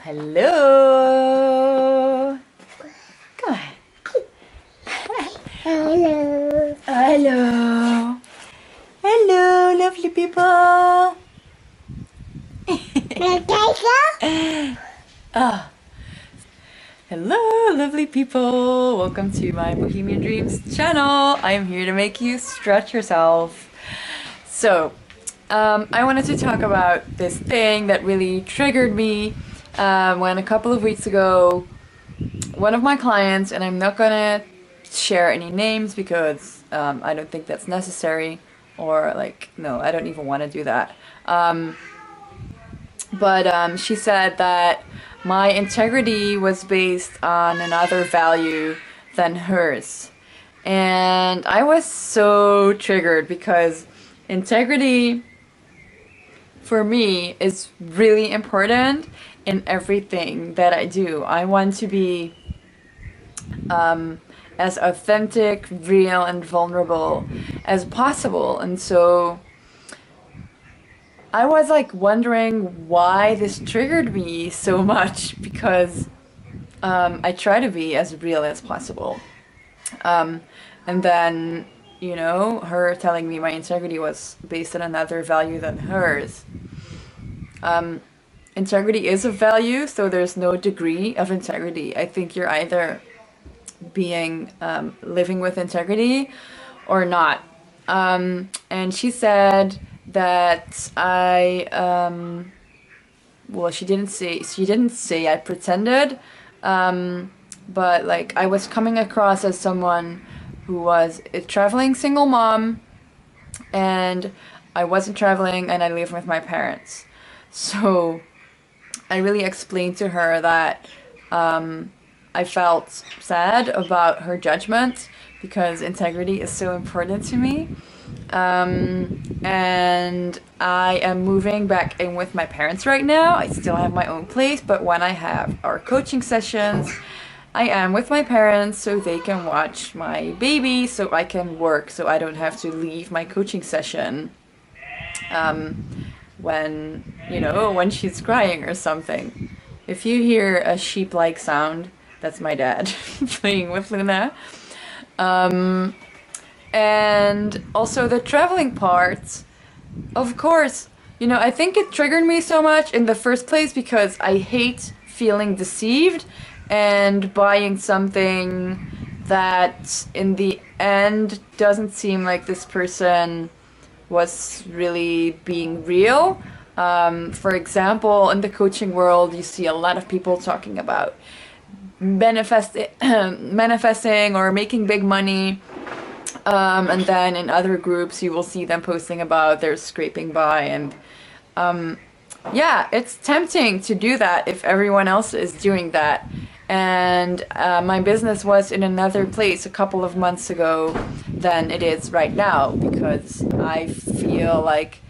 Hello. Come on. Hello. Hello. Hello, lovely people. Ah. Hello, lovely people. Welcome to my Bohemian Dreams channel. I am here to make you stretch yourself. So, I wanted to talk about this thing that really triggered me when a couple of weeks ago, one of my clients, and I'm not gonna share any names because I don't think that's necessary, or no, I don't even want to do that. But she said that my integrity was based on another value than hers. And I was so triggered because integrity for me is really important in everything that I do. I want to be as authentic, real, and vulnerable as possible. And so I was wondering why this triggered me so much, because I try to be as real as possible. And then, her telling me my integrity was based on another value than hers. Integrity is a value, so there's no degree of integrity. I think you're either living with integrity or not. And she said that she didn't say I pretended, but I was coming across as someone who was a traveling single mom, and I wasn't traveling and I live with my parents. So I really explained to her that I felt sad about her judgment because integrity is so important to me. And I am moving back in with my parents right now. I still have my own place, but when I have our coaching sessions, I am with my parents so they can watch my baby, so I can work, so I don't have to leave my coaching session when she's crying or something. If you hear a sheep-like sound, that's my dad playing with Luna. And also the traveling part, of course, I think it triggered me so much in the first place because I hate feeling deceived and buying something that in the end doesn't seem like this person was really being real. For example, in the coaching world, you see a lot of people talking about manifesting or making big money. And then in other groups, you will see them posting about they're scraping by. And yeah, it's tempting to do that if everyone else is doing that. And my business was in another place a couple of months ago than it is right now, because I feel like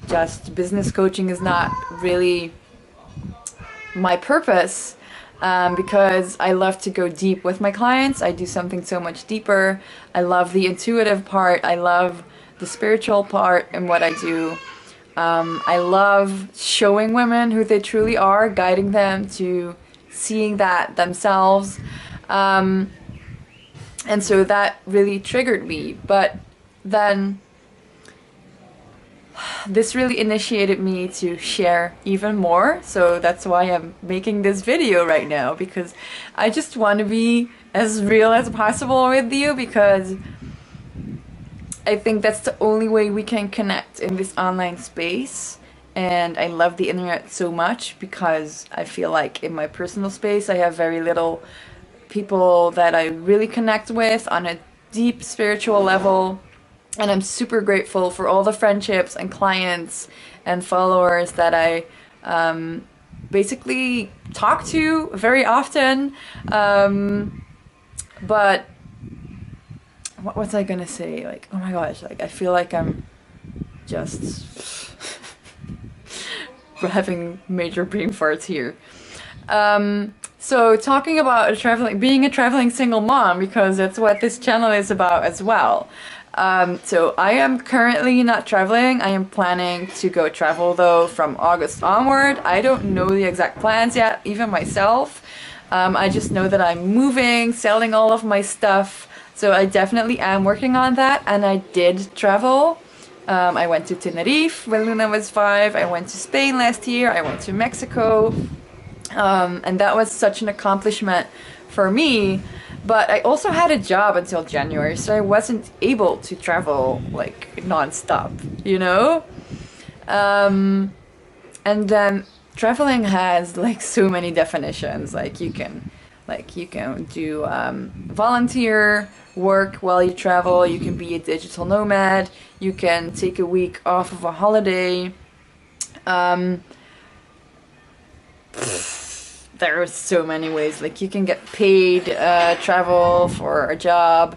just business coaching is not really my purpose. Because I love to go deep with my clients. I do something so much deeper. I love the intuitive part. I love the spiritual part in what I do. I love showing women who they truly are, guiding them to seeing that themselves. And so that really triggered me. But then this really initiated me to share even more, so that's why I'm making this video right now, because I just want to be as real as possible with you, because I think that's the only way we can connect in this online space. And I love the internet so much because I feel like in my personal space I have very little people that I really connect with on a deep spiritual level. And I'm super grateful for all the friendships and clients and followers that I basically talk to very often. But what was I gonna say? Oh my gosh, I feel like I'm just having major brain farts here. So talking about being a traveling single mom, because that's what this channel is about as well. So I am currently not traveling. I am planning to go travel though from August onward. I don't know the exact plans yet, even myself. I just know that I'm moving, selling all of my stuff. So I definitely am working on that, and I did travel. I went to Tenerife when Luna was 5. I went to Spain last year. I went to Mexico. And that was such an accomplishment for me. But I also had a job until January, so I wasn't able to travel like non-stop, you know? And then traveling has like so many definitions. Like you can do volunteer work while you travel. You can be a digital nomad. You can take a week off of a holiday. There are so many ways. Like you can get paid travel for a job.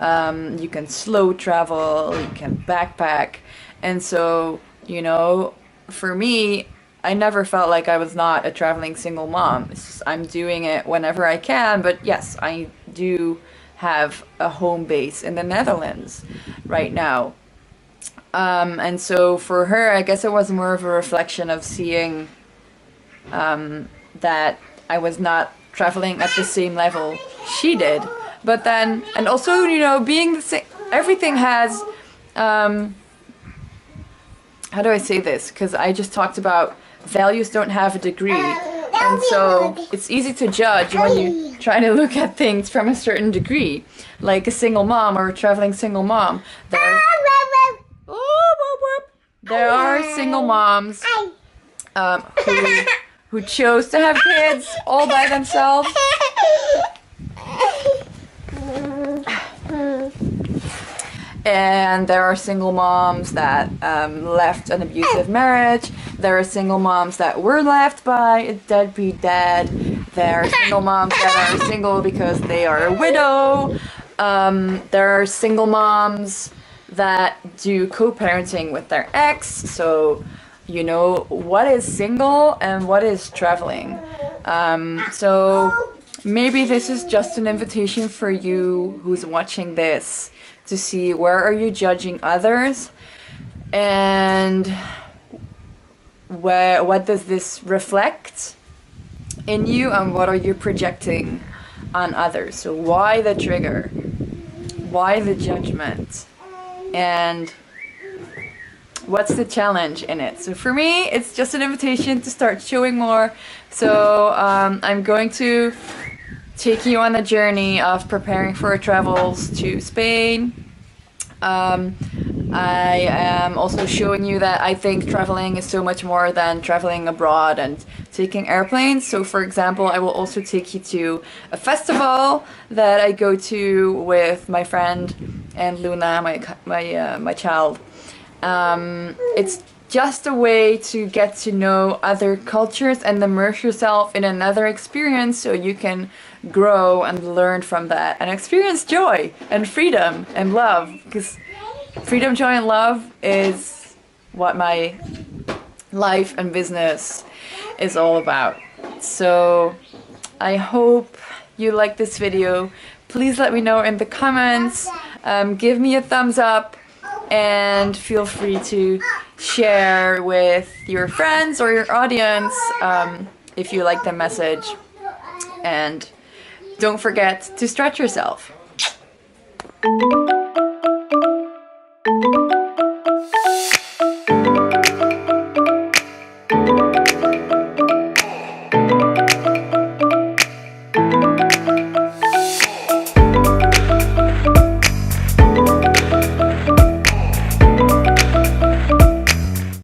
You can slow travel. You can backpack. And so, you know, for me, I never felt like I was not a traveling single mom. It's just, I'm doing it whenever I can. But yes, I do have a home base in the Netherlands right now. And so for her, I guess it was more of a reflection of seeing that I was not traveling at the same level she did. But then, and also, you know, being the same, everything has, how do I say this? Because I just talked about values don't have a degree. And so it's easy to judge when you try to look at things from a certain degree. Like a single mom or a traveling single mom. There are single moms who chose to have kids all by themselves. And there are single moms that left an abusive marriage. There are single moms that were left by a deadbeat dad. There are single moms that are single because they are a widow. There are single moms that do co-parenting with their ex. So, you know, what is single and what is traveling? So maybe this is just an invitation for you who's watching this to see where are you judging others, and what does this reflect in you, and what are you projecting on others? So why the trigger? Why the judgment? And what's the challenge in it? So for me, it's just an invitation to start showing more. So I'm going to take you on the journey of preparing for travels to Spain. I am also showing you that I think traveling is so much more than traveling abroad and taking airplanes. So for example, I will also take you to a festival that I go to with my friend and Luna, my child. It's just a way to get to know other cultures and immerse yourself in another experience so you can grow and learn from that and experience joy and freedom and love, because freedom, joy and love is what my life and business is all about. So I hope you like this video. Please let me know in the comments, give me a thumbs up, and feel free to share with your friends or your audience if you like the message. And don't forget to stretch yourself.